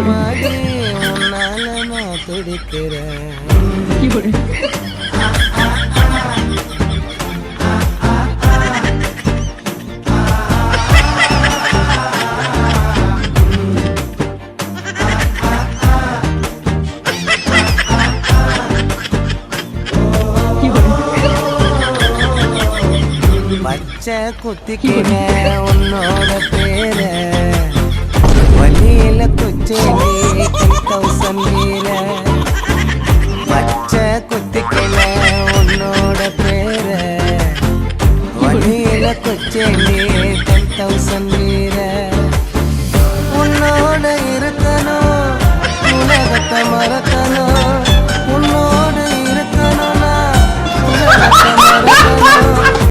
மாடி உன்னால நான் துடிக்கிறேன். பச்சை குத்திக்கிற உன்னோட பேர வழியில குச்சேரி 10,000 பச்சை குத்திக்கிற உன்னோட பேர வழியில குச்சேரி 10,000